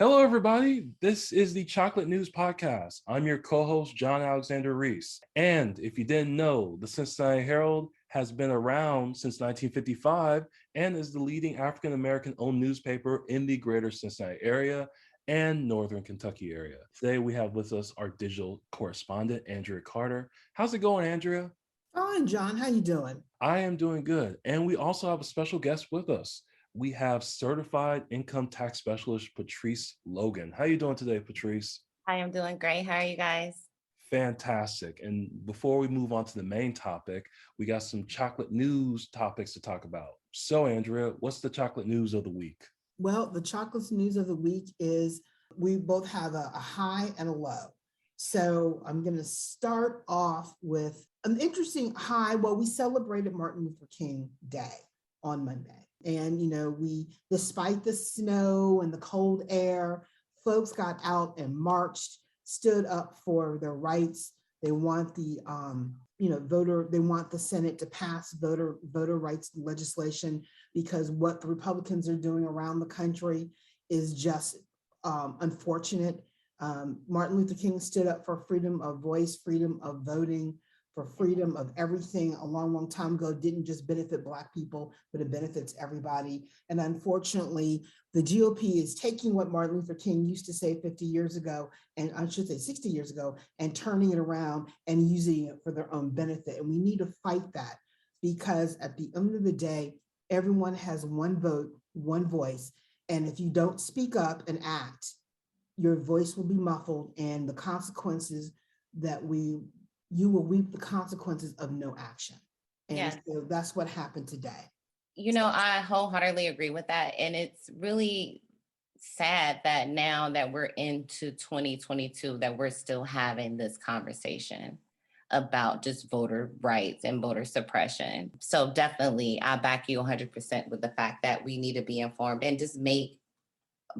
Hello, everybody. This is the Chocolate News Podcast. I'm your co-host, John Alexander Reese. And if you didn't know, the Cincinnati Herald has been around since 1955 and is the leading African-American owned newspaper in the greater Cincinnati area and Northern Kentucky area. Today, we have with us our digital correspondent, Andria Carter. How's it going, Andria? Fine, John. How you doing? I am doing good. And we also have a special guest with us. We have certified income tax specialist Patrice Logan. How are you doing today, Patrice? I am doing great. How are you guys? Fantastic. And before we move on to the main topic, we got some chocolate news topics to talk about. So, Andria, what's the chocolate news of the week? Well, the chocolate news of the week is we both have a high and a low. So I'm going to start off with an interesting high. Well, we celebrated Martin Luther King Day on Monday. And, despite the snow and the cold air, folks got out and marched, stood up for their rights. They want the, they want the Senate to pass voter rights legislation, because what the Republicans are doing around the country is just unfortunate. Martin Luther King stood up for freedom of voice, freedom of voting, for freedom of everything a long, long time ago. It didn't just benefit Black people, but it benefits everybody. And unfortunately, the GOP is taking what Martin Luther King used to say 50 years ago, and I should say 60 years ago, and turning it around and using it for their own benefit. And we need to fight that, because at the end of the day, everyone has one vote, one voice. And if you don't speak up and act, your voice will be muffled, and the consequences that you will reap the consequences of no action. And so that's what happened today. I wholeheartedly agree with that. And it's really sad that now that we're into 2022, that we're still having this conversation about just voter rights and voter suppression. So definitely, I back you 100% with the fact that we need to be informed and just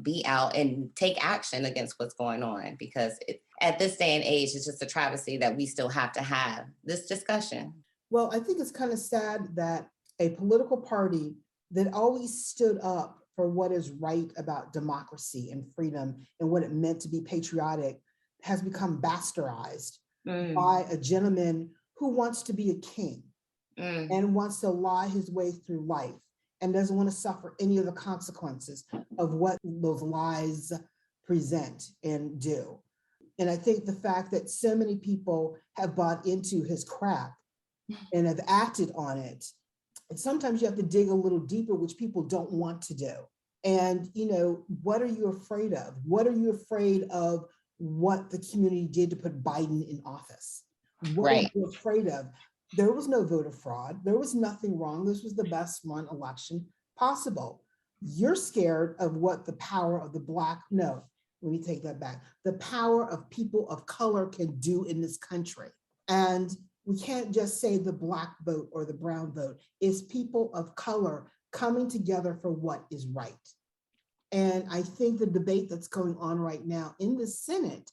be out and take action against what's going on, because at this day and age, it's just a travesty that we still have to have this discussion. Well, I think it's kind of sad that a political party that always stood up for what is right about democracy and freedom and what it meant to be patriotic has become bastardized by a gentleman who wants to be a king and wants to lie his way through life and doesn't want to suffer any of the consequences of what those lies present and do. And I think the fact that so many people have bought into his crap and have acted on it, and sometimes you have to dig a little deeper, which people don't want to do. And, what are you afraid of? What are you afraid of what the community did to put Biden in office? What are you afraid of? There was no voter fraud. There was nothing wrong. This was the best run election possible. You're scared of what the power of let me take that back. The power of people of color can do in this country. And we can't just say the Black vote or the brown vote. It's people of color coming together for what is right. And I think the debate that's going on right now in the Senate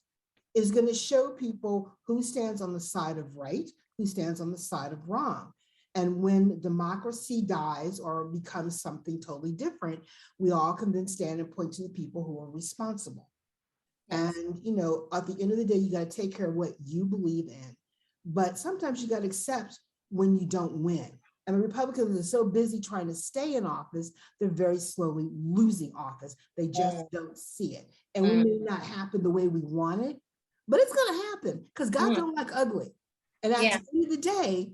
is going to show people who stands on the side of right, who stands on the side of wrong. And when democracy dies or becomes something totally different, we all can then stand and point to the people who are responsible. Yes. And, at the end of the day, you got to take care of what you believe in. But sometimes you got to accept when you don't win. And the Republicans are so busy trying to stay in office, they're very slowly losing office. They just don't see it. And it may not happen the way we want it, but it's going to happen, because God don't like ugly. And at the end of the day,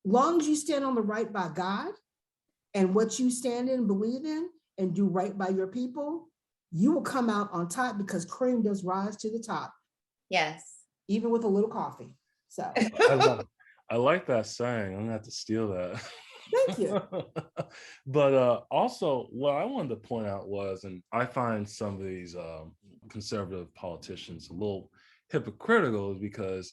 long as you stand on the right by God and what you stand in and believe in and do right by your people, you will come out on top, because cream does rise to the top. Yes. Even with a little coffee. So I like that saying. I'm gonna have to steal that. Thank you. But also, what I wanted to point out was, and I find some of these conservative politicians a little hypocritical, is because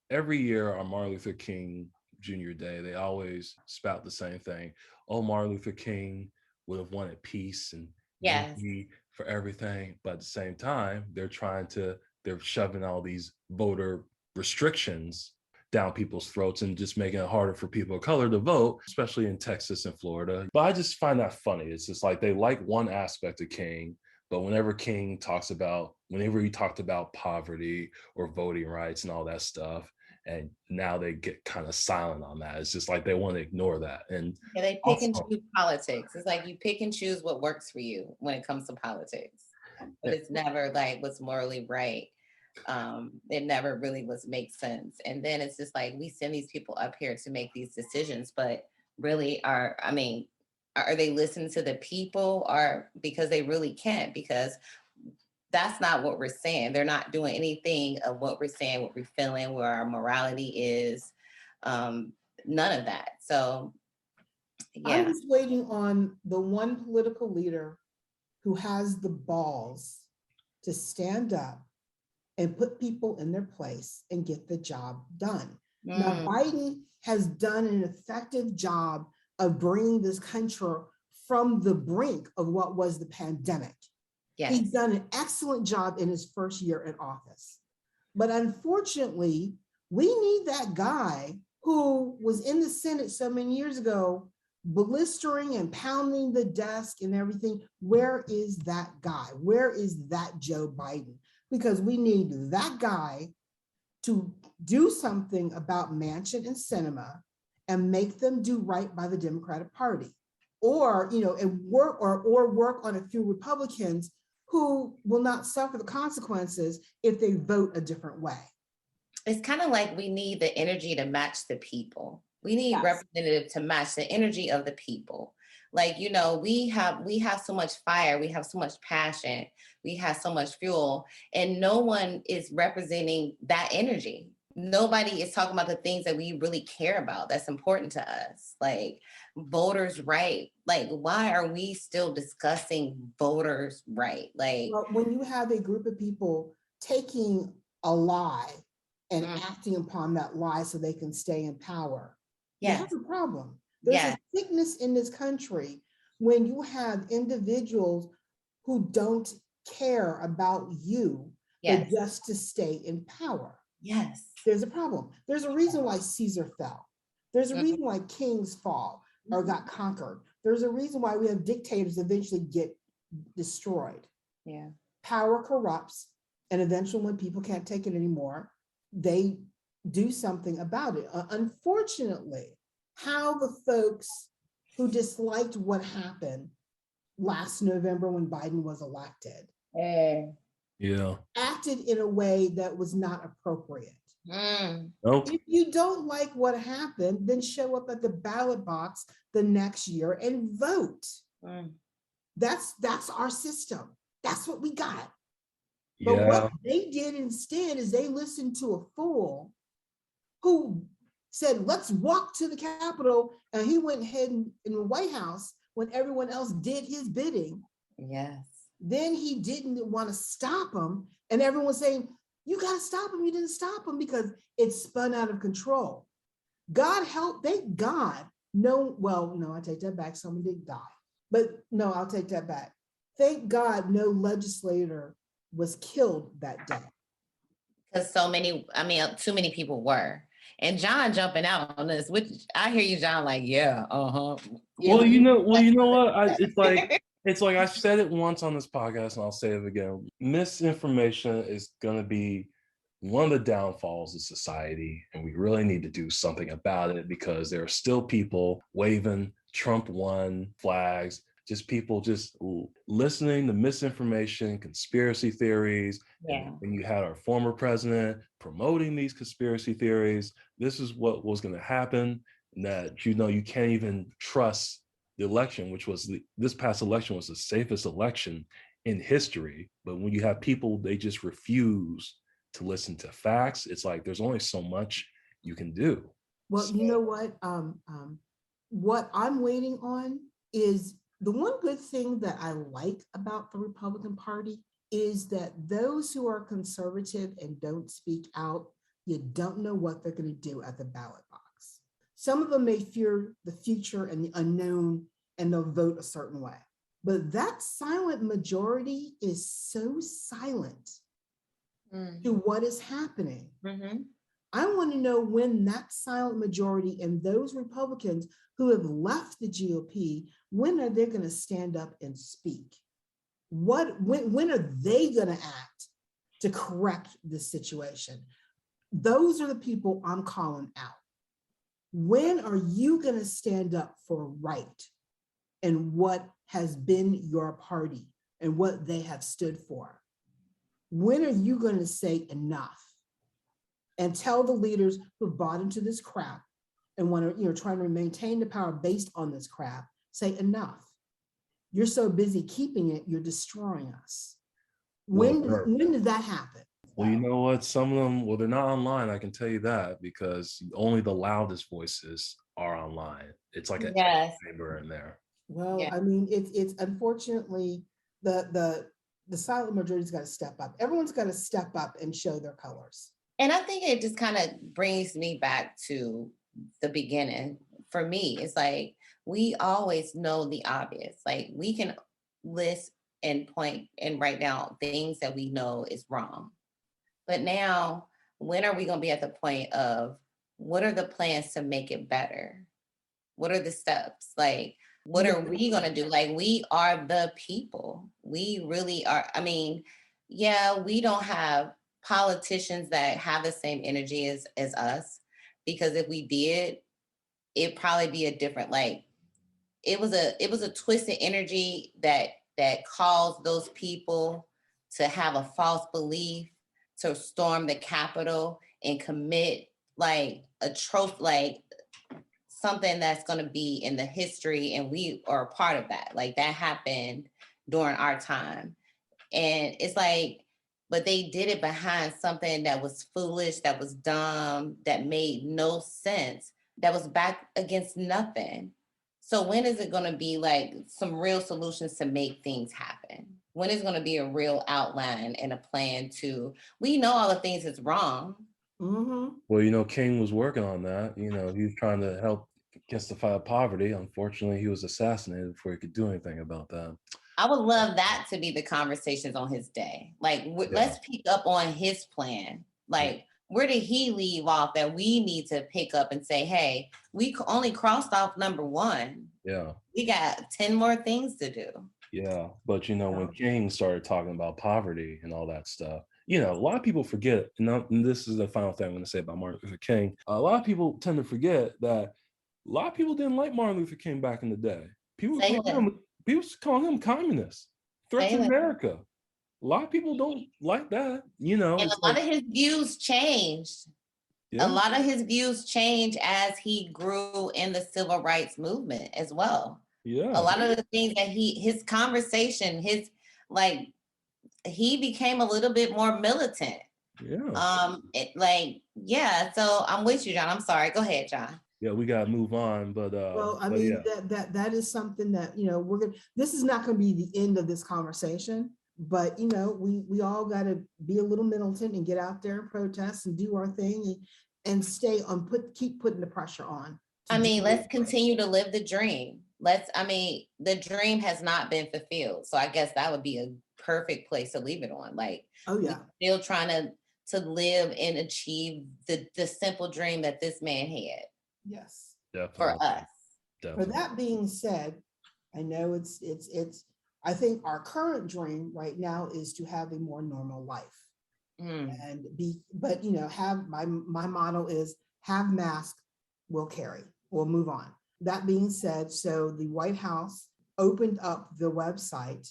every year on Martin Luther King Jr. Day, they always spout the same thing. Oh, Martin Luther King would have wanted peace and unity for everything. But at the same time, they're shoving all these voter restrictions down people's throats and just making it harder for people of color to vote, especially in Texas and Florida. But I just find that funny. It's just like they like one aspect of King, But whenever he talked about poverty or voting rights and all that stuff, and now they get kind of silent on that. It's just like they want to ignore that. And Yeah, they pick and choose politics. It's like you pick and choose what works for you when it comes to politics, but it's never like what's morally right. It never really makes sense. And then it's just like we send these people up here to make these decisions, but really are they listening to the people, or because they really can't, because that's not what we're saying. They're not doing anything of what we're saying, what we're feeling, where our morality is. None of that. So yeah. I'm just waiting on the one political leader who has the balls to stand up and put people in their place and get the job done. Now, Biden has done an effective job of bringing this country from the brink of what was the pandemic. Yes. He's done an excellent job in his first year in office. But unfortunately, we need that guy who was in the Senate so many years ago, blistering and pounding the desk and everything. Where is that guy? Where is that Joe Biden? Because we need that guy to do something about Manchin and Sinema and make them do right by the Democratic Party, or and work or work on a few Republicans who will not suffer the consequences if they vote a different way. It's kind of like we need the energy to match the people. We need representatives to match the energy of the people. Like, we have so much fire, we have so much passion, we have so much fuel, and no one is representing that energy. Nobody is talking about the things that we really care about, that's important to us, like voters' right. Like, why are we still discussing voters' right? Like, well, when you have a group of people taking a lie and acting upon that lie so they can stay in power, you have a problem. There's a sickness in this country when you have individuals who don't care about you, but just to stay in power. Yes. There's a problem. There's a reason why Caesar fell. There's a reason why kings fall or got conquered. There's a reason why we have dictators eventually get destroyed. Yeah. Power corrupts, and eventually when people can't take it anymore, they do something about it. Unfortunately, how the folks who disliked what happened last November when Biden was elected acted in a way that was not appropriate. Nope. If you don't like what happened, then show up at the ballot box the next year and vote. That's our system. That's what we got. But what they did instead is they listened to a fool who said, let's walk to the Capitol, and he went ahead in the White House when everyone else did his bidding. Yes. Then he didn't want to stop him, and everyone was saying, you got to stop him. You didn't stop him because it spun out of control. God help, thank God. No, I take that back. Someone did die. But no, I'll take that back. Thank God no legislator was killed that day. Because too many people were. And John jumping out on this, which I hear you, John, like, Yeah, well, you know what? It's like I said it once on this podcast, and I'll say it again. Misinformation is going to be one of the downfalls of society, and we really need to do something about it, because there are still people waving Trump won flags, just people just listening to misinformation, conspiracy theories. And you had our former president promoting these conspiracy theories. This is what was going to happen, and that, you can't even trust the election, which was this past election was the safest election in history. But when you have people, they just refuse to listen to facts. It's like there's only so much you can do. Well, you know what I'm waiting on is the one good thing that I like about the Republican Party is that those who are conservative and don't speak out, you don't know what they're going to do at the ballot box. Some of them may fear the future and the unknown, and they'll vote a certain way. But that silent majority is so silent to what is happening. I want to know when that silent majority and those Republicans who have left the GOP, when are they going to stand up and speak? when are they going to act to correct this situation? Those are the people I'm calling out. When are you going to stand up for right and what has been your party and what they have stood for? When are you going to say enough and tell the leaders who bought into this crap and want to, trying to maintain the power based on this crap, say enough. You're so busy keeping it, you're destroying us. When did that happen? Well, you know what? Some of them, well, they're not online. I can tell you that, because only the loudest voices are online. It's like an echo chamber in there. Well, I mean, it's unfortunately the silent majority's got to step up. Everyone's got to step up and show their colors. And I think it just kind of brings me back to the beginning. For me, it's like, we always know the obvious. Like, we can list and point and write down things that we know is wrong. But now, when are we going to be at the point of, what are the plans to make it better? What are the steps? Like, what are we going to do? Like, we are the people. We really are. I mean, yeah, we don't have politicians that have the same energy as us, because if we did, it'd probably be a different, like, it was a twisted energy that caused those people to have a false belief, to storm the Capitol and commit like like something that's going to be in the history, and we are a part of that. Like, that happened during our time, and it's like, but they did it behind something that was foolish, that was dumb, that made no sense, that was back against nothing. So when is it going to be like some real solutions to make things happen? When is going to be a real outline and a plan to, we know all the things that's wrong. Mm-hmm. Well, King was working on that. He was trying to help against the fight of poverty. Unfortunately, he was assassinated before he could do anything about that. I would love that to be the conversations on his day. Like, let's pick up on his plan. Like, where did he leave off that we need to pick up and say, hey, we only crossed off number 1. Yeah. We got 10 more things to do. Yeah. But, when King started talking about poverty and all that stuff, a lot of people forget, and this is the final thing I'm going to say about Martin Luther King. A lot of people tend to forget that a lot of people didn't like Martin Luther King back in the day. People were calling him communist, threat to America. A lot of people don't like that, And a lot of his views changed. Yeah. A lot of his views changed as he grew in the civil rights movement as well. Yeah. A lot of the things that his conversation, he became a little bit more militant. Yeah. So I'm with you, John. I'm sorry. Go ahead, John. Yeah, we gotta move on, but well, I mean, that is something that this is not going to be the end of this conversation, but we all got to be a little militant and get out there and protest and do our thing and keep putting the pressure on. I mean, let's continue to live the dream. The dream has not been fulfilled, so I guess that would be a perfect place to leave it on. Like, we're still trying to live and achieve the simple dream that this man had. Yes. Definitely. For us. Definitely. For that being said, I know I think our current dream right now is to have a more normal life. But have my motto is have mask, we'll carry, we'll move on. That being said, so the White House opened up the website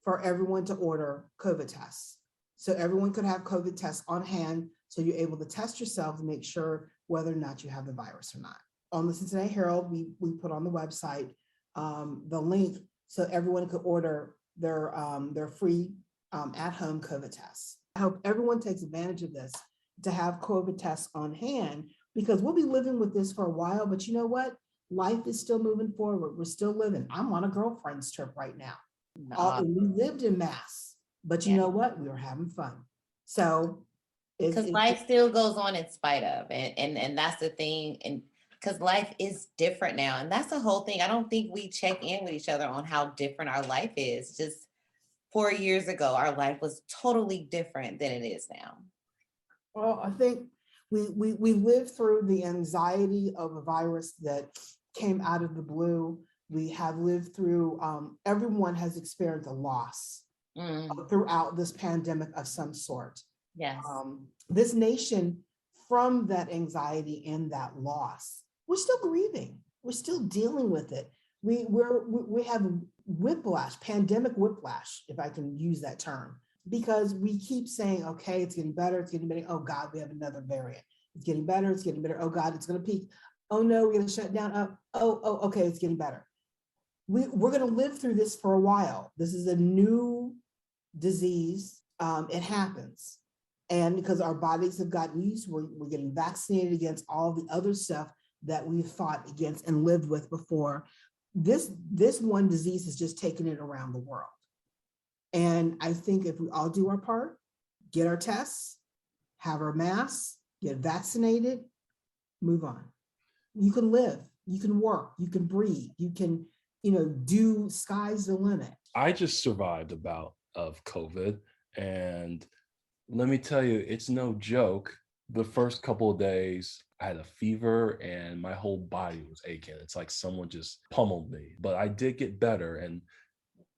for everyone to order COVID tests. So everyone could have COVID tests on hand. So you're able to test yourself to make sure whether or not you have the virus or not. On the Cincinnati Herald, we put on the website the link so everyone could order their free at-home COVID tests. I hope everyone takes advantage of this to have COVID tests on hand, because we'll be living with this for a while, but you know what? Life is still moving forward. We're still living. I'm on a girlfriend's trip right now. We lived in mass, but you know what? We were having fun. So because life still goes on in spite of, and that's the thing, and because life is different now, and that's the whole thing. I don't think we check in with each other on how different our life is. Just 4 years ago, our life was totally different than it is now. Well, I think we lived through the anxiety of a virus that came out of the blue. We have lived through, everyone has experienced a loss throughout this pandemic of some sort. Yes. This nation, from that anxiety and that loss, we're still grieving. We're still dealing with it. We have whiplash, pandemic whiplash, if I can use that term, because we keep saying, okay, it's getting better, it's getting better. Oh God, we have another variant. It's getting better, it's getting better. Oh God, it's going to peak. Oh no, we're going to shut down. Okay, it's getting better. We're going to live through this for a while. This is a new disease. It happens. And because our bodies have gotten used, we're getting vaccinated against all the other stuff that we've fought against and lived with before. This one disease has just taken it around the world. And I think if we all do our part, get our tests, have our masks, get vaccinated, move on. You can live, you can work, you can breathe, you can, do, sky's the limit. I just survived a bout of COVID, and let me tell you, it's no joke. The first couple of days, I had a fever and my whole body was aching. It's like someone just pummeled me, but I did get better. And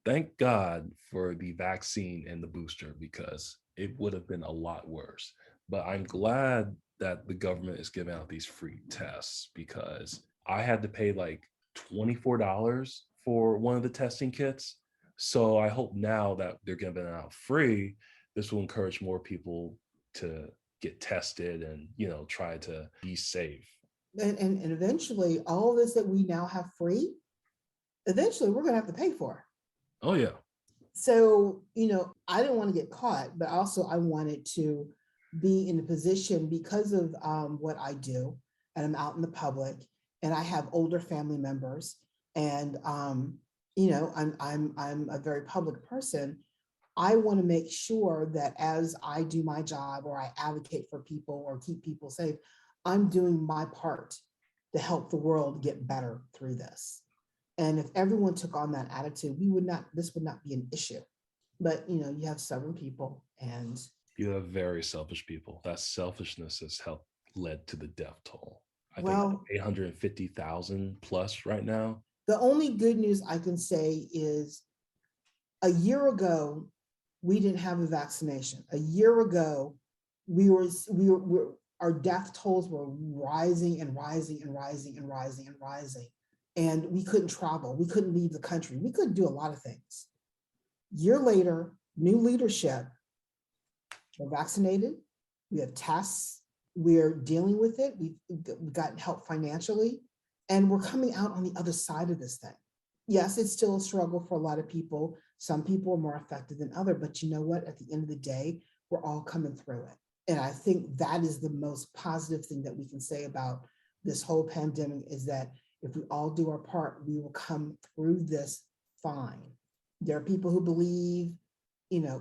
thank God for the vaccine and the booster, because it would have been a lot worse. But I'm glad that the government is giving out these free tests, because I had to pay like $24 for one of the testing kits. So I hope now that they're giving it out free, this will encourage more people to get tested and, try to be safe. And eventually all this that we now have free, eventually we're going to have to pay for. Oh, yeah. So, I didn't want to get caught, but also I wanted to be in a position because of what I do, and I'm out in the public, and I have older family members, and I'm a very public person. I want to make sure that as I do my job, or I advocate for people or keep people safe, I'm doing my part to help the world get better through this. And if everyone took on that attitude, this would not be an issue. But you have stubborn people, and you have very selfish people. That selfishness has led to the death toll. I think 850,000 plus right now. The only good news I can say is a year ago, we didn't have a vaccination. A year ago, our death tolls were rising and rising and rising and rising and rising. And we couldn't travel. We couldn't leave the country. We couldn't do a lot of things. Year later, new leadership, we're vaccinated. We have tests. We're dealing with it. We've gotten help financially, and we're coming out on the other side of this thing. Yes, it's still a struggle for a lot of people. Some people are more affected than others, but you know what? At the end of the day, we're all coming through it. And I think that is the most positive thing that we can say about this whole pandemic, is that if we all do our part, we will come through this fine. There are people who believe,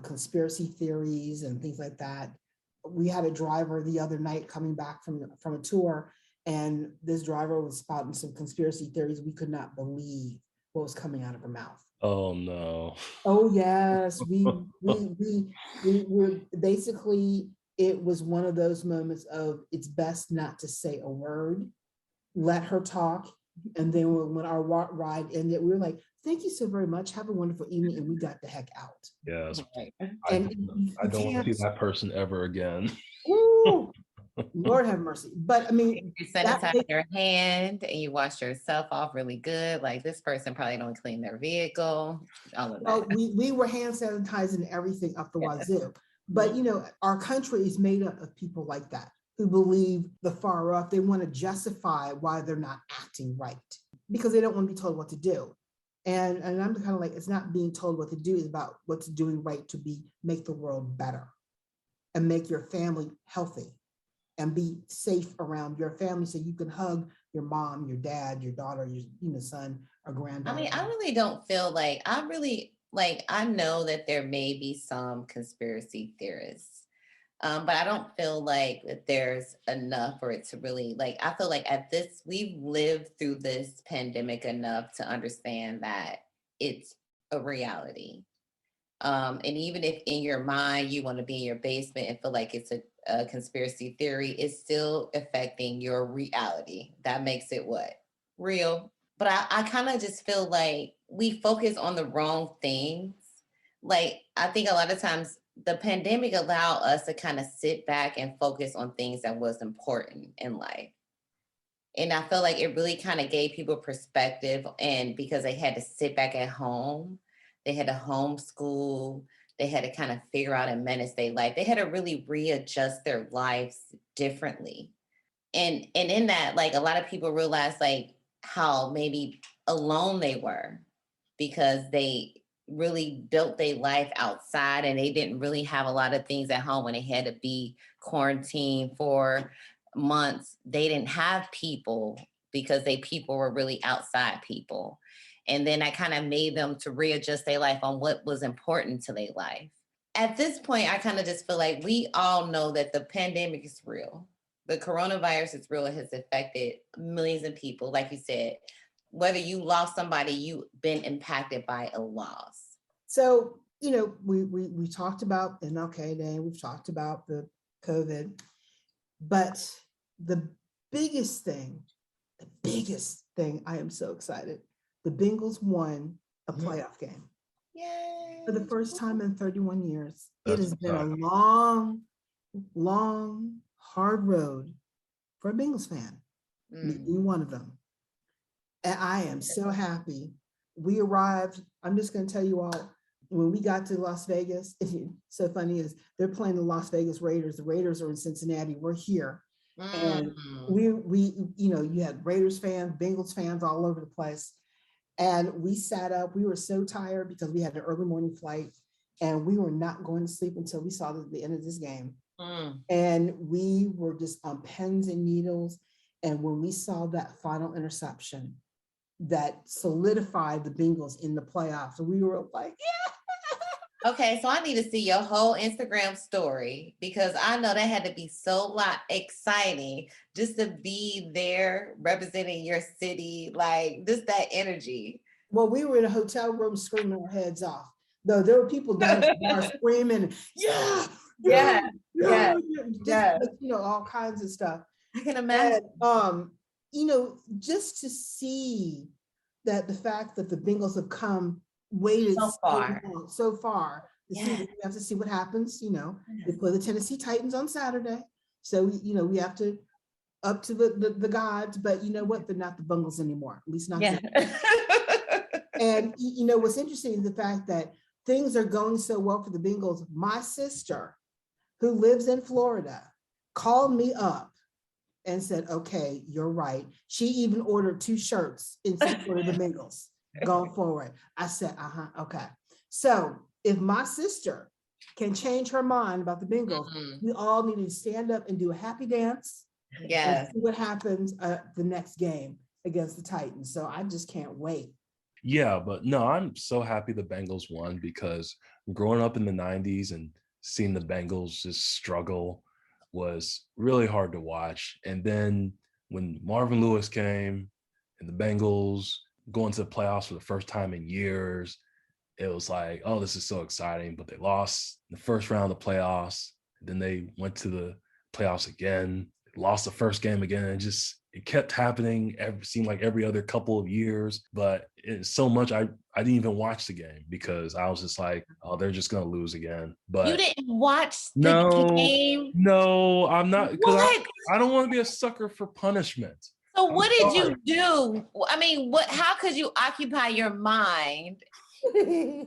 conspiracy theories and things like that. We had a driver the other night coming back from a tour, and this driver was spouting some conspiracy theories. We could not believe what was coming out of her mouth. Oh no. Oh yes, we were basically, it was one of those moments of, it's best not to say a word, let her talk. And then when our ride ended, we were like, thank you so very much, have a wonderful evening, and we got the heck out. Yes. Right. I don't want to see that person ever again. Ooh, Lord have mercy. But I mean, You sanitize your hand and you wash yourself off really good. Like, this person probably don't clean their vehicle. All of that. We were hand sanitizing everything up the wazoo. But our country is made up of people like that, who believe the far off. They want to justify why they're not acting right, because they don't want to be told what to do. And I'm kind of like, it's not being told what to do, it's about what's doing right to make the world better and make your family healthy and be safe around your family, so you can hug your mom, your dad, your daughter, your son or granddaughter. I mean, I really don't feel like, I know that there may be some conspiracy theorists, but I don't feel like that there's enough for it to really, I feel like we've lived through this pandemic enough to understand that it's a reality. And even if in your mind you want to be in your basement and feel like it's a conspiracy theory, it's still affecting your reality. That makes it what? Real. But I kind of just feel like we focus on the wrong things like, I think a lot of times the pandemic allowed us to kind of sit back and focus on things that was important in life. And I feel like it really kind of gave people perspective, and because they had to sit back at home, they had to homeschool, they had to kind of figure out and manage their life. They had to really readjust their lives differently. And in that, like, a lot of people realized like how maybe alone they were because they really built their life outside and they didn't really have a lot of things at home when they had to be quarantined for months. They didn't have people because they people were really outside people. And then I kind of made them to readjust their life on what was important to their life. At this point, I kind of just feel like we all know that the pandemic is real. The coronavirus is real. It has affected millions of people. Like you said, whether you lost somebody, you've been impacted by a loss. So, we talked about MLK Day, we've talked about the COVID, but the biggest thing, I am so excited. The Bengals won a playoff game. Yay. For the first time in 31 years. It That's has been a exciting. long, hard road for a Bengals fan, me being one of them. And I am so happy. We arrived, I'm just going to tell you all, when we got to Las Vegas, so funny is they're playing the Las Vegas Raiders. The Raiders are in Cincinnati. We're here. And we you had Raiders fans, Bengals fans all over the place. And we sat up. We were so tired because we had an early morning flight and we were not going to sleep until we saw the end of this game. And we were just on pins and needles. And when we saw that final interception that solidified the Bengals in the playoffs, we were like, yeah. Okay, so I need to see your whole Instagram story because I know that had to be so exciting just to be there representing your city, like just that energy. Well, we were in a hotel room screaming our heads off. Though there were people down at the bar screaming, yeah, all kinds of stuff. I can imagine. And, just to see that the fact that the Bengals have waited so far. We have to see what happens. They play the Tennessee Titans on Saturday, so we have to up to the gods. But you know what? They're not the Bengals anymore. At least not. Yeah. And what's interesting is the fact that things are going so well for the Bengals. My sister, who lives in Florida, called me up and said, okay, you're right. She even ordered 2 shirts in support of the Bengals going forward. I said, okay. So if my sister can change her mind about the Bengals, we all need to stand up and do a happy dance. Yeah. See what happens the next game against the Titans. So I just can't wait. Yeah, but no, I'm so happy the Bengals won because growing up in the 90s and seeing the Bengals just struggle was really hard to watch. And then when Marvin Lewis came and the Bengals going to the playoffs for the first time in years, it was like, oh, this is so exciting. But they lost the first round of the playoffs. Then they went to the playoffs again, lost the first game again. And it kept happening. Seemed like every other couple of years, but it's so much. I didn't even watch the game because I was just like, oh, they're just gonna lose again. But you didn't watch the game? No, I'm not, because I don't want to be a sucker for punishment. So what did you do? I mean, how could you occupy your mind? I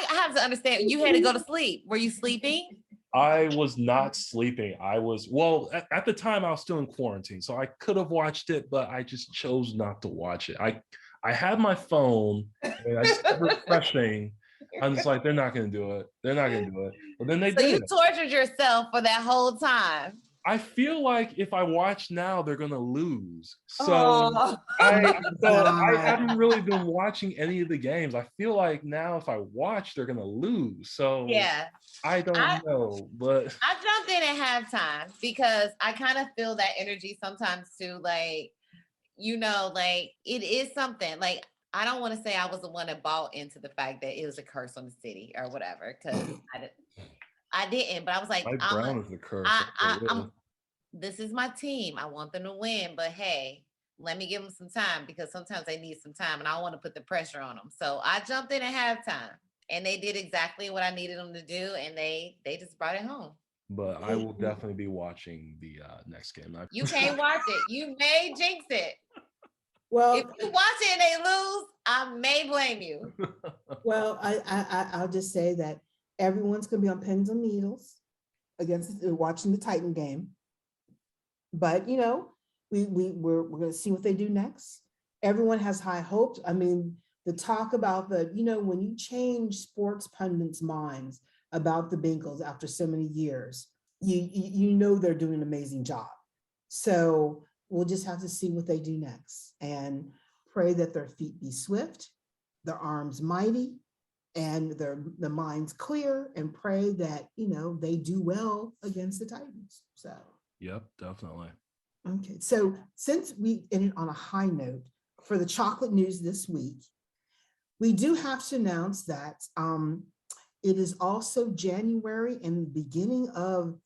have to understand. You had to go to sleep. Were you sleeping? I was not sleeping. At the time I was still in quarantine, so I could have watched it, but I just chose not to watch it. I had my phone and I just kept refreshing. I'm just like, they're not going to do it. They're not going to do it. But then they did. So you tortured yourself for that whole time. I feel like if I watch now, they're going to lose. So I haven't really been watching any of the games. I feel like now if I watch, they're going to lose. So yeah, I don't know, but I jumped in at halftime because I kind of feel that energy sometimes too. Like, it is something. Like, I don't want to say I was the one that bought into the fact that it was a curse on the city or whatever, because I didn't, but I was like, Brown is the curse. This is my team. I want them to win, but hey, let me give them some time because sometimes they need some time and I want to put the pressure on them. So I jumped in at halftime. And they did exactly what I needed them to do, and they just brought it home. But I will definitely be watching the next game. You can't watch it. You may jinx it. Well, if you watch it and they lose, I may blame you. Well, I'll just say that everyone's going to be on pins and needles against watching the Titan game. But you know, we're going to see what they do next. Everyone has high hopes. I mean, the talk about when you change sports pundits' minds about the Bengals after so many years, you know they're doing an amazing job. So we'll just have to see what they do next and pray that their feet be swift, their arms mighty, and their minds clear, and pray that they do well against the Titans. So yep, definitely. Okay, so since we ended on a high note for the chocolate news this week, we do have to announce that it is also January and the beginning of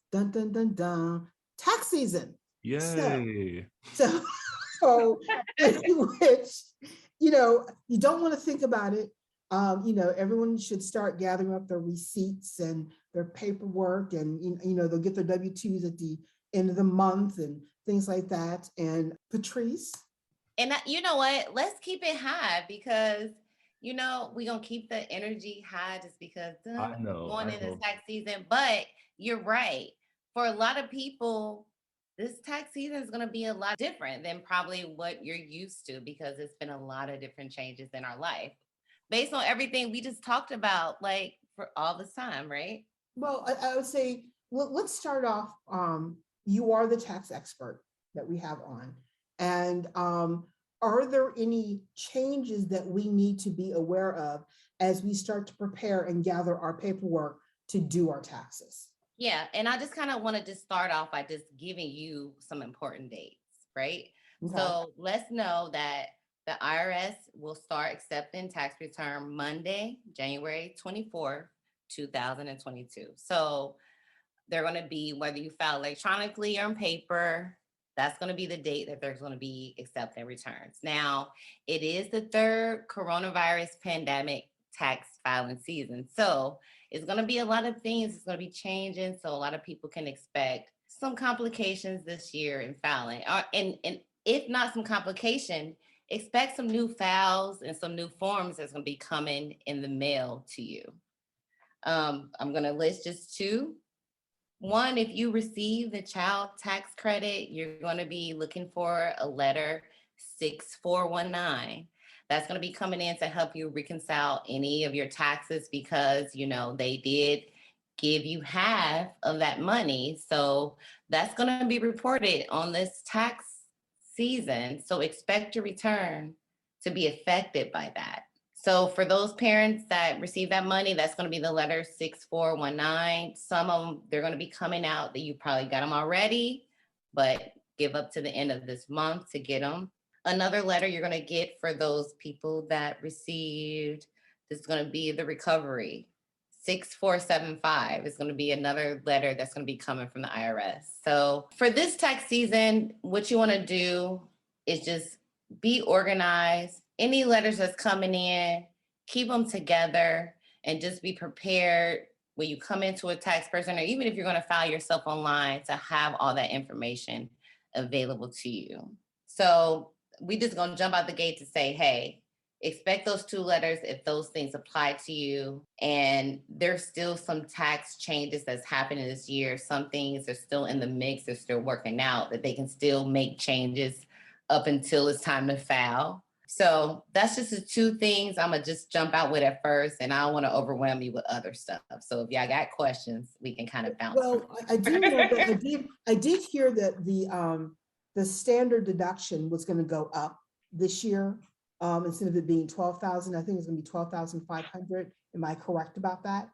tax season. Yay! So which you don't want to think about it. Everyone should start gathering up their receipts and their paperwork, and they'll get their W-2s at the end of the month and things like that. And Patrice. And you know what? Let's keep it high, because we're gonna keep the energy high just because going into tax season. But you're right. For a lot of people, this tax season is going to be a lot different than probably what you're used to, because it's been a lot of different changes in our life based on everything we just talked about, like for all this time, right? Well, I would say, let's start off. You are the tax expert that we have on. And are there any changes that we need to be aware of as we start to prepare and gather our paperwork to do our taxes? Yeah, and I just kind of want to just start off by just giving you some important dates, right? Okay. So let's know that the IRS will start accepting tax return Monday, January 24th, 2022. So they're going to be, whether you file electronically or on paper, that's going to be the date that they're going to be accepting returns. Now, it is the third coronavirus pandemic tax filing season. So it's going to be a lot of things. It's going to be changing. So a lot of people can expect some complications this year in filing. And if not some complication, expect some new files and some new forms that's going to be coming in the mail to you. I'm going to list just two. One, if you receive the child tax credit, you're going to be looking for a letter 6419. That's going to be coming in to help you reconcile any of your taxes, because, they did give you half of that money. So that's going to be reported on this tax season. So expect your return to be affected by that. So for those parents that receive that money, that's going to be the letter 6419. Some of them, they're going to be coming out that you probably got them already, but give up to the end of this month to get them. Another letter you're going to get for those people that received, this is going to be the recovery. 6475 is going to be another letter that's going to be coming from the IRS. So for this tax season, what you want to do is just be organized. Any letters that's coming in, keep them together, and just be prepared when you come into a tax person, or even if you're going to file yourself online, to have all that information available to you. So we just going to jump out the gate to say, hey, expect those two letters if those things apply to you. And there's still some tax changes that's happening this year. Some things are still in the mix. They're still working out, that they can still make changes up until it's time to file. So that's just the two things I'm going to just jump out with at first, and I don't want to overwhelm you with other stuff. So if y'all got questions, we can kind of bounce. Well, I do know that I did hear that the standard deduction was going to go up this year. Instead of it being 12,000, I think it's going to be 12,500. Am I correct about that?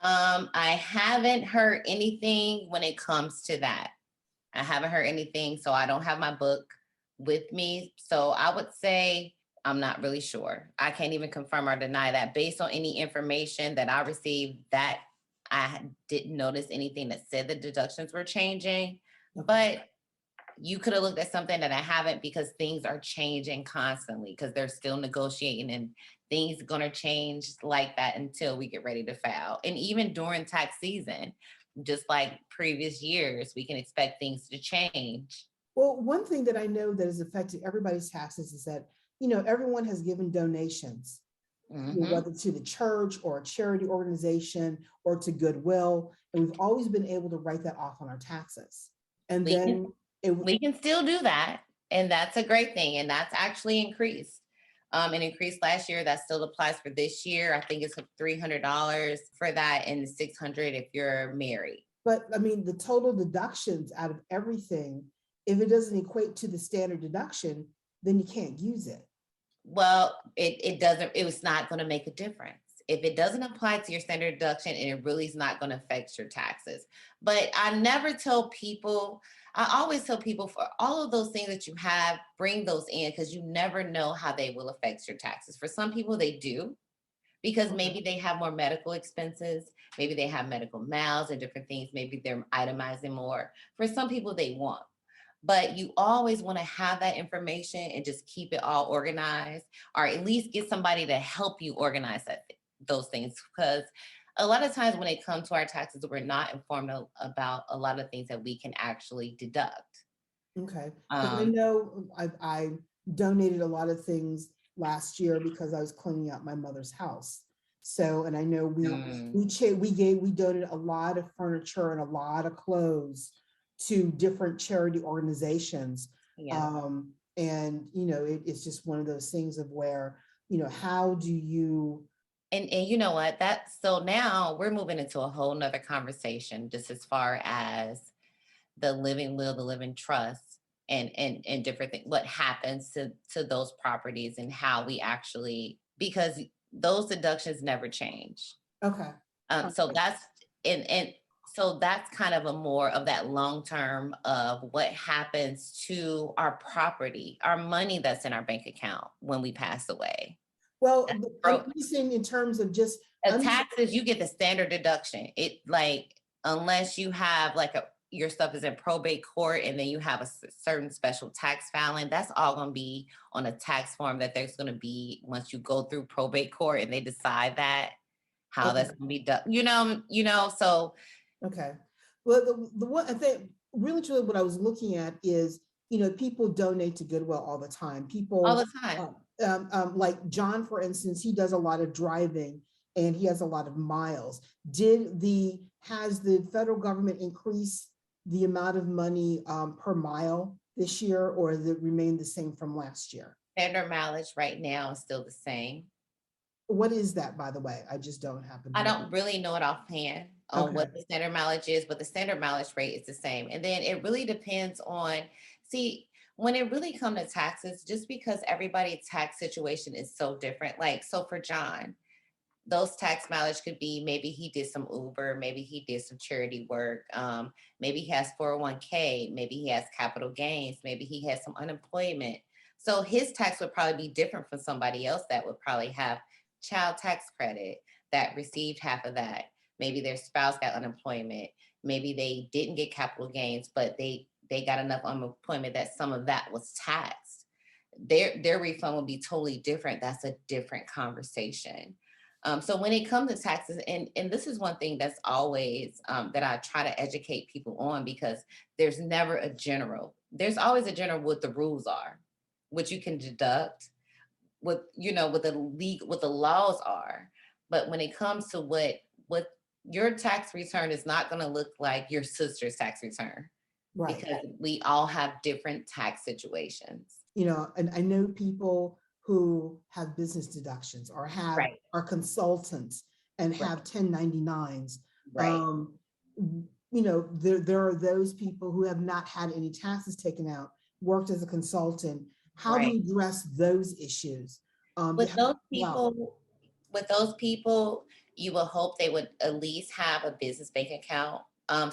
I haven't heard anything when it comes to that. I haven't heard anything, so I don't have my book with me. So I would say I'm not really sure. I can't even confirm or deny that. Based on any information that I received, that I didn't notice anything that said the deductions were changing. But you could have looked at something that I haven't, because things are changing constantly, because they're still negotiating, and things are going to change like that until we get ready to file. And even during tax season, just like previous years, we can expect things to change. Well, one thing that I know that has affected everybody's taxes is that, everyone has given donations, whether to the church or a charity organization or to Goodwill. And we've always been able to write that off on our taxes. And then we can still do that. And that's a great thing. And that's actually increased. It increased last year. That still applies for this year. I think it's $300 for that, and $600 if you're married. But I mean, the total deductions out of everything, if it doesn't equate to the standard deduction, then you can't use it. Well, it doesn't, it was not going to make a difference. If it doesn't apply to your standard deduction, and it really is not going to affect your taxes. But I never tell people, I always tell people, for all of those things that you have, bring those in, because you never know how they will affect your taxes. For some people, they do, because maybe they have more medical expenses, maybe they have medical mals and different things, maybe they're itemizing more. For some people, they won't. But you always want to have that information and just keep it all organized, or at least get somebody to help you organize those things. Because a lot of times when it comes to our taxes, we're not informed about a lot of things that we can actually deduct. Okay. I know I donated a lot of things last year because I was cleaning out my mother's house. So, and I know we donated a lot of furniture and a lot of clothes to different charity organizations. Yeah. And, it's just one of those things of where, how do you. And you know what, so now we're moving into a whole nother conversation, just as far as the living will, the living trust, and different things, what happens to those properties, and how we actually, because those deductions never change. Okay. So that's, and so that's kind of a more of that long term of what happens to our property, our money that's in our bank account when we pass away. Well, I'm saying in terms of just taxes, you get the standard deduction. It, like, unless you have like your stuff is in probate court, and then you have a certain special tax filing, that's all going to be on a tax form that there's going to be once you go through probate court and they decide that how that's going to be done. So. Okay. Well, the one I think really truly what I was looking at is, people donate to Goodwill all the time. People all the time. Like John, for instance, he does a lot of driving and he has a lot of miles. Has the federal government increased the amount of money per mile this year, or has it remained the same from last year? Standard mileage right now is still the same. What is that, by the way? I just don't happen to I don't really know it offhand on what the standard mileage is, but the standard mileage rate is the same. And then it really depends on, when it really comes to taxes, just because everybody's tax situation is so different. Like, so for John, those tax mileage could be, maybe he did some Uber, maybe he did some charity work, maybe he has 401k, maybe he has capital gains, maybe he has some unemployment. So his tax would probably be different from somebody else that would probably have child tax credit that received half of that. Maybe their spouse got unemployment. Maybe they didn't get capital gains, but they got enough unemployment that some of that was taxed. Their refund will be totally different. That's a different conversation. So when it comes to taxes, and this is one thing that's always that I try to educate people on, because there's never a general. There's always a general what the rules are, what you can deduct, what the laws are. But when it comes to what your tax return is not going to look like your sister's tax return, right? Because we all have different tax situations. And I know people who have business deductions or are consultants and have 1099s. Right. There are those people who have not had any taxes taken out, worked as a consultant. How do you address those issues? With those people, you will hope they would at least have a business bank account.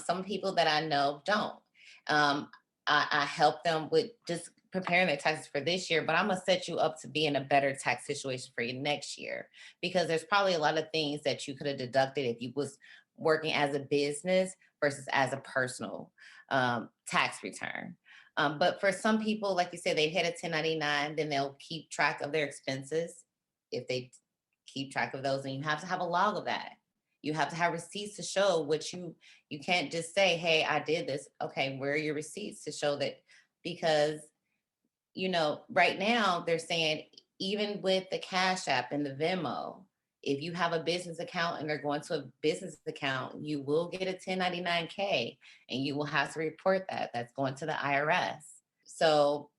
Some people that I know don't. I help them with just preparing their taxes for this year, but I'm gonna set you up to be in a better tax situation for you next year, because there's probably a lot of things that you could have deducted if you was working as a business versus as a personal tax return. But for some people, like you said, they hit a 1099, then they'll keep track of their expenses. If they keep track of those, and you have to have a log of that. You have to have receipts to show what you can't just say, hey, I did this. Okay, where are your receipts to show that? Because, right now they're saying, even with the Cash App and the Venmo, if you have a business account and they're going to a business account, you will get a 1099K and you will have to report that. That's going to the IRS. So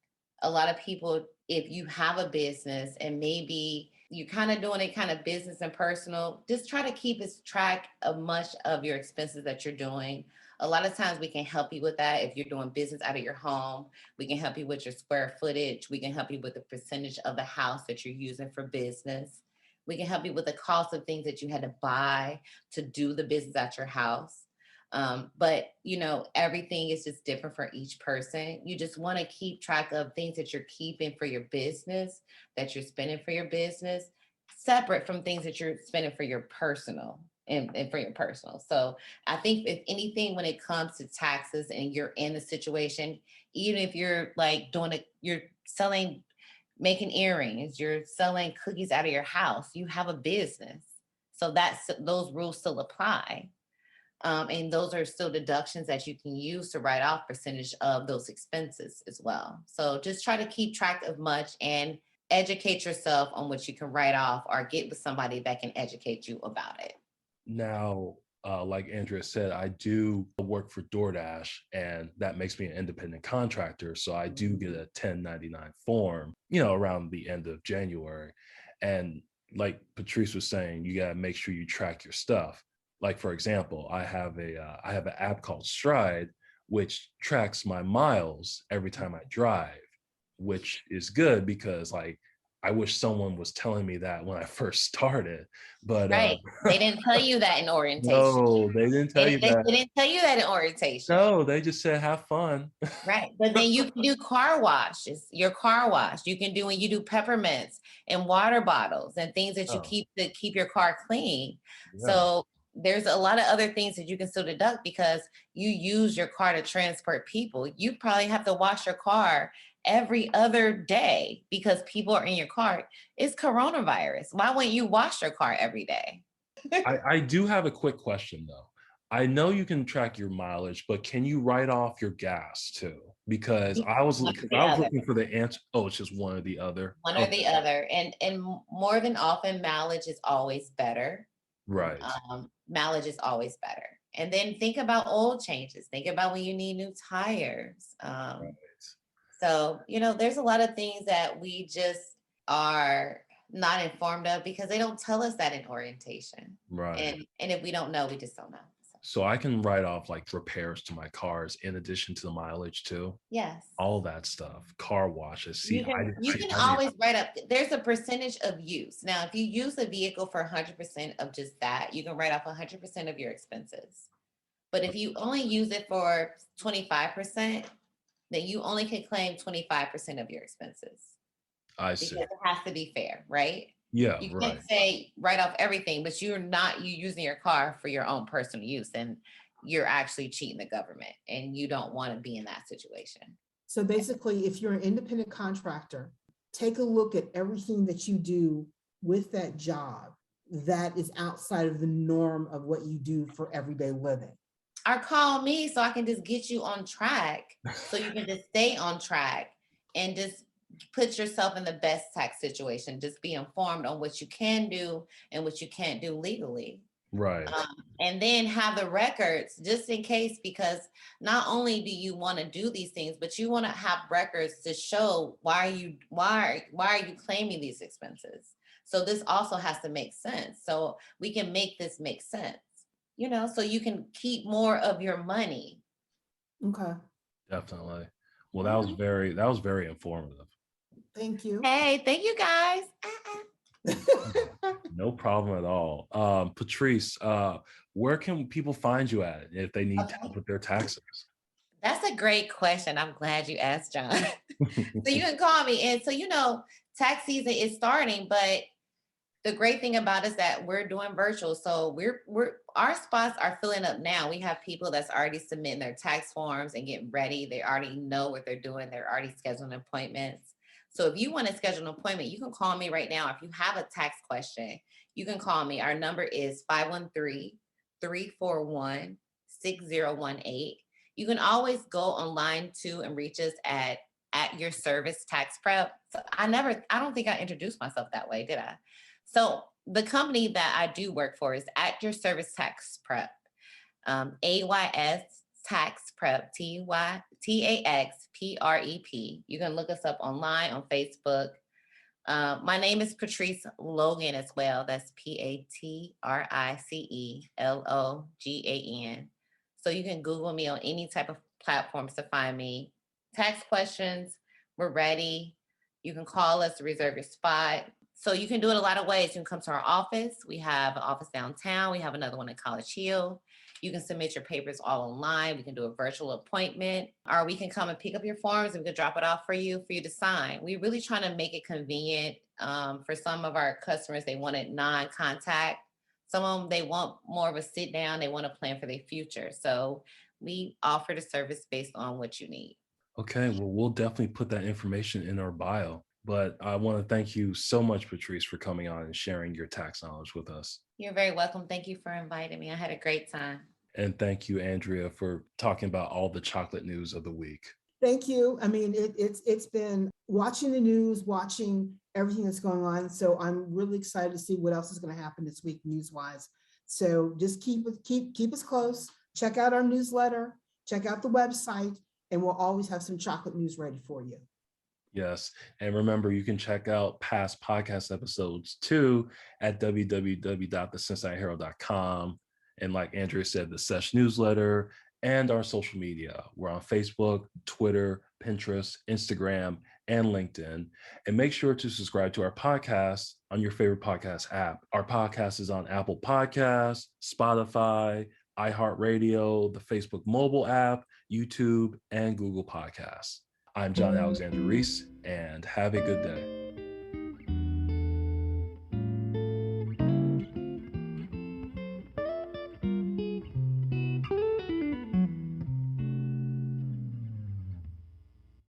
a lot of people, if you have a business and maybe you're kind of doing it kind of business and personal, just try to keep track of much of your expenses that you're doing. A lot of times we can help you with that. If you're doing business out of your home, we can help you with your square footage. We can help you with the percentage of the house that you're using for business. We can help you with the cost of things that you had to buy to do the business at your house. But everything is just different for each person. You just want to keep track of things that you're keeping for your business, that you're spending for your business, separate from things that you're spending for your personal and for your personal. So I think if anything, when it comes to taxes and you're in the situation, even if you're like you're selling, making earrings, you're selling cookies out of your house, you have a business. So those rules still apply. And those are still deductions that you can use to write off percentage of those expenses as well. So just try to keep track of much and educate yourself on what you can write off, or get with somebody that can educate you about it. Now, like Andrea said, I do work for DoorDash, and that makes me an independent contractor. So I do get a 1099 form, around the end of January. And like Patrice was saying, you got to make sure you track your stuff. Like, for example, I have an app called Stride, which tracks my miles every time I drive, which is good because I wish someone was telling me that when I first started, but Right. They didn't tell you that in orientation. no, they didn't tell you that. They didn't tell you that in orientation. No, they just said have fun. Right. But then you can do car washes, your car wash. You can do when you do peppermints and water bottles and things that you Oh, keep to keep your car clean. yeah. So there's a lot of other things that you can still deduct because you use your car to transport people. You probably have to wash your car every other day because people are in your car. It's coronavirus. Why wouldn't you wash your car every day? I do have a quick question though. I know you can track your mileage, but can you write off your gas too? Because I was looking for the answer. Oh, it's just one or the other. One or the other. And more than often, mileage is always better. Right. Mileage is always better. And then think about oil changes. Think about when you need new tires. Right. So, there's a lot of things that we just are not informed of because they don't tell us that in orientation. Right. And if we don't know, we just don't know. So I can write off like repairs to my cars in addition to the mileage too. Yes. All that stuff, car washes. See, You can always write up, there's a percentage of use. Now, if you use a vehicle for 100% of just that, you can write off 100% of your expenses. But if you only use it for 25%, then you only can claim 25% of your expenses. I see. Because it has to be fair, right? Yeah, you right. can't say write off everything, but you're using your car for your own personal use, and you're actually cheating the government, and you don't want to be in that situation. So basically, if you're an independent contractor, take a look at everything that you do with that job that is outside of the norm of what you do for everyday living. Or call me so I can just get you on track, so you can just stay on track and just put yourself in the best tax situation. Just be informed on what you can do and what you can't do legally. Right. And then have the records just in case, because not only do you want to do these things, but you want to have records to show why are you claiming these expenses. So this also has to make sense. So we can make this make sense, so you can keep more of your money. Okay. Definitely. Well, that was very informative. Thank you. Hey, thank you guys. No problem at all. Patrice, where can people find you at if they need help with their taxes? That's a great question. I'm glad you asked, John. So you can call me. And so, tax season is starting, but The great thing about it is that we're doing virtual. So our spots are filling up now. We have people that's already submitting their tax forms and getting ready. They already know what they're doing. They're already scheduling appointments. So if you want to schedule an appointment, you can call me right now. If you have a tax question, you can call me. Our number is 513-341-6018. You can always go online too and reach us at your service tax prep. So I don't think I introduced myself that way, did I? So the company that I do work for is At Your Service Tax Prep, AYS Tax Prep, TAXPREP. You can look us up online on Facebook. My name is Patrice Logan as well. That's PATRICELOGAN. So you can Google me on any type of platforms to find me. Tax questions, we're ready. You can call us to reserve your spot. So you can do it a lot of ways. You can come to our office. We have an office downtown. We have another one in College Hill. You can submit your papers all online. We can do a virtual appointment, or we can come and pick up your forms and we can drop it off for you to sign. We're really trying to make it convenient for some of our customers. They want it non-contact. Some of them, they want more of a sit down. They want to plan for their future. So we offer the service based on what you need. Okay, well, we'll definitely put that information in our bio. But I want to thank you so much, Patrice, for coming on and sharing your tax knowledge with us. You're very welcome. Thank you for inviting me. I had a great time. And thank you, Andria, for talking about all the chocolate news of the week. Thank you. I mean, it's been watching the news, watching everything that's going on. So I'm really excited to see what else is going to happen this week news-wise. So just keep us close. Check out our newsletter, check out the website, and we'll always have some chocolate news ready for you. Yes. And remember, you can check out past podcast episodes too at www.thecincinnatiherald.com. And like Andrea said, the Sesh newsletter and our social media. We're on Facebook, Twitter, Pinterest, Instagram, and LinkedIn. And make sure to subscribe to our podcast on your favorite podcast app. Our podcast is on Apple Podcasts, Spotify, iHeartRadio, the Facebook mobile app, YouTube, and Google Podcasts. I'm John Alexander Reese, and have a good day.